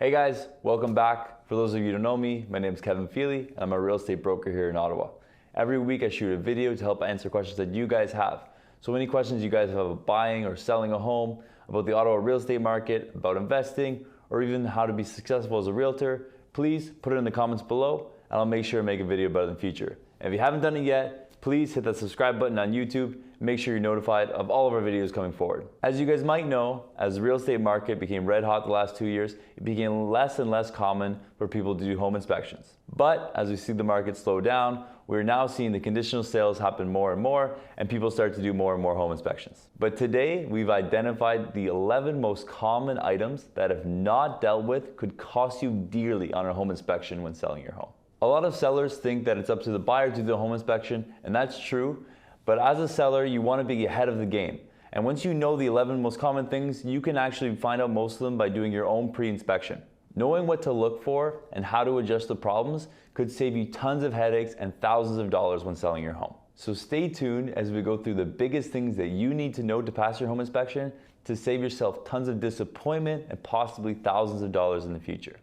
Hey guys, welcome back. For those of you who don't know me, my name is Kevin Feely, and I'm a real estate broker here in Ottawa. Every week I shoot a video to help answer questions that you guys have. So any questions you guys have about buying or selling a home, about the Ottawa real estate market, about investing, or even how to be successful as a realtor, please put it in the comments below and I'll make sure to make a video about it in the future. And if you haven't done it yet, please hit that subscribe button on YouTube. Make sure you're notified of all of our videos coming forward. As you guys might know, as the real estate market became red hot the last 2 years, it became less and less common for people to do home inspections. But as we see the market slow down, we're now seeing the conditional sales happen more and more, and people start to do more and more home inspections. But today, we've identified the 11 most common items that, if not dealt with, could cost you dearly on a home inspection when selling your home. A lot of sellers think that it's up to the buyer to do the home inspection, and that's true. But as a seller, you want to be ahead of the game. And once you know the 11 most common things, you can actually find out most of them by doing your own pre-inspection. Knowing what to look for and how to adjust the problems could save you tons of headaches and thousands of dollars when selling your home. So stay tuned as we go through the biggest things that you need to know to pass your home inspection to save yourself tons of disappointment and possibly thousands of dollars in the future.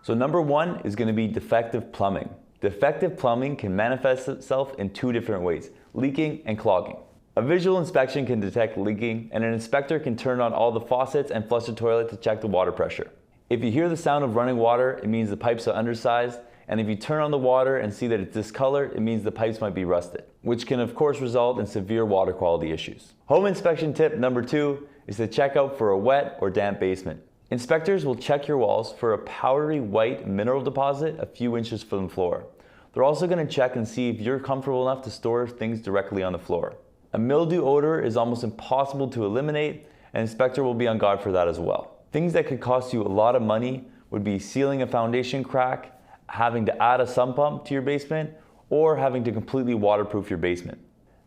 So number one is going to be defective plumbing. Defective plumbing can manifest itself in two different ways: leaking and clogging. A visual inspection can detect leaking, and an inspector can turn on all the faucets and flush the toilet to check the water pressure. If you hear the sound of running water, it means the pipes are undersized, and if you turn on the water and see that it's discolored, it means the pipes might be rusted, which can of course result in severe water quality issues. Home inspection tip number two is to check out for a wet or damp basement. Inspectors will check your walls for a powdery white mineral deposit a few inches from the floor. They're also going to check and see if you're comfortable enough to store things directly on the floor. A mildew odor is almost impossible to eliminate, and an inspector will be on guard for that as well. Things that could cost you a lot of money would be sealing a foundation crack, having to add a sump pump to your basement, or having to completely waterproof your basement.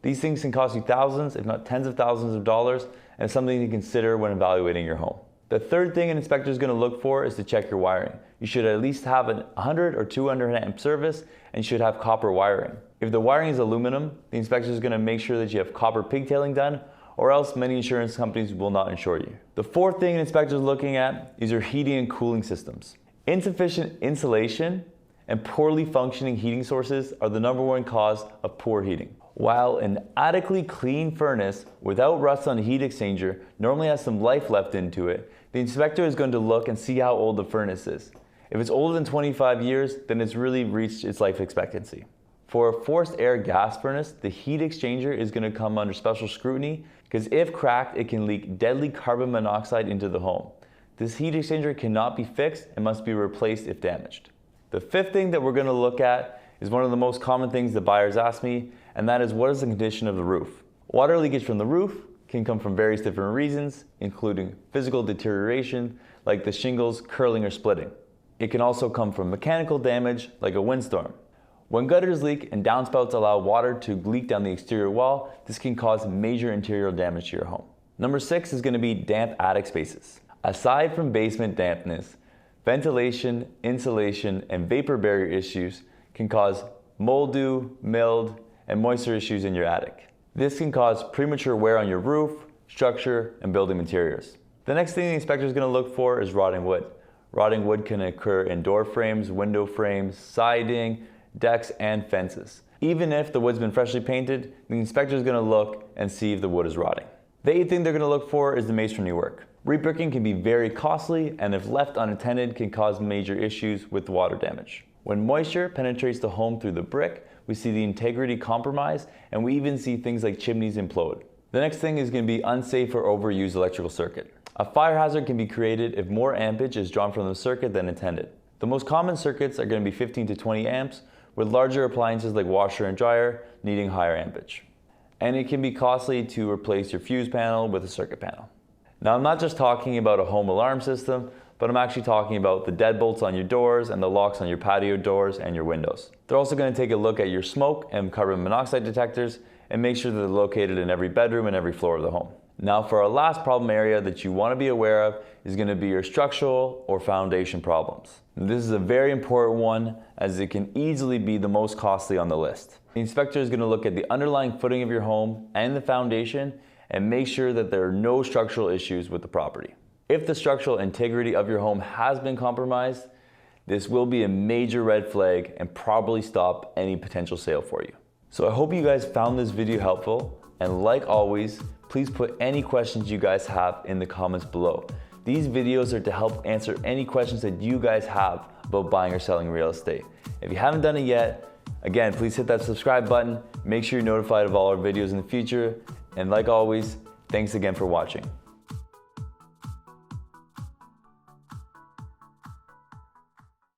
These things can cost you thousands, if not tens of thousands of dollars, and it's something to consider when evaluating your home. The third thing an inspector is going to look for is to check your wiring. You should at least have a 100 or 200 amp service, and you should have copper wiring. If the wiring is aluminum, the inspector is going to make sure that you have copper pigtailing done, or else many insurance companies will not insure you. The fourth thing an inspector is looking at is your heating and cooling systems. Insufficient insulation and poorly functioning heating sources are the #1 cause of poor heating. While an adequately clean furnace without rust on the heat exchanger normally has some life left into it, the inspector is going to look and see how old the furnace is. If it's older than 25 years, then it's really reached its life expectancy. For a forced air gas furnace, the heat exchanger is going to come under special scrutiny because if cracked, it can leak deadly carbon monoxide into the home. This heat exchanger cannot be fixed and must be replaced if damaged. The fifth thing that we're going to look at is one of the most common things that buyers ask me, and that is, what is the condition of the roof? Water leakage from the roof can come from various different reasons, including physical deterioration, like the shingles curling or splitting. It can also come from mechanical damage, like a windstorm. When gutters leak and downspouts allow water to leak down the exterior wall, this can cause major interior damage to your home. Number 6 is going to be damp attic spaces. Aside from basement dampness, ventilation, insulation, and vapor barrier issues can cause mildew, mild, and moisture issues in your attic. This can cause premature wear on your roof, structure, and building materials. The next thing the inspector is going to look for is rotting wood. Rotting wood can occur in door frames, window frames, siding, decks, and fences. Even if the wood's been freshly painted, the inspector is going to look and see if the wood is rotting. The 8th thing they're going to look for is the masonry work. Rebricking can be very costly, and if left unattended can cause major issues with water damage. When moisture penetrates the home through the brick, we see the integrity compromise, and we even see things like chimneys implode. The next thing is going to be unsafe or overused electrical circuit. A fire hazard can be created if more ampage is drawn from the circuit than intended. The most common circuits are going to be 15 to 20 amps, with larger appliances like washer and dryer needing higher ampage. And it can be costly to replace your fuse panel with a circuit panel. Now, I'm not just talking about a home alarm system, but I'm actually talking about the deadbolts on your doors and the locks on your patio doors and your windows. They're also going to take a look at your smoke and carbon monoxide detectors and make sure that they're located in every bedroom and every floor of the home. Now for our last problem area that you want to be aware of is going to be your structural or foundation problems. This is a very important one as it can easily be the most costly on the list. The inspector is going to look at the underlying footing of your home and the foundation and make sure that there are no structural issues with the property. If the structural integrity of your home has been compromised, this will be a major red flag and probably stop any potential sale for you. So I hope you guys found this video helpful, and like always, please put any questions you guys have in the comments below. These videos are to help answer any questions that you guys have about buying or selling real estate. If you haven't done it yet, again, please hit that subscribe button. Make sure you're notified of all our videos in the future. And like always, thanks again for watching.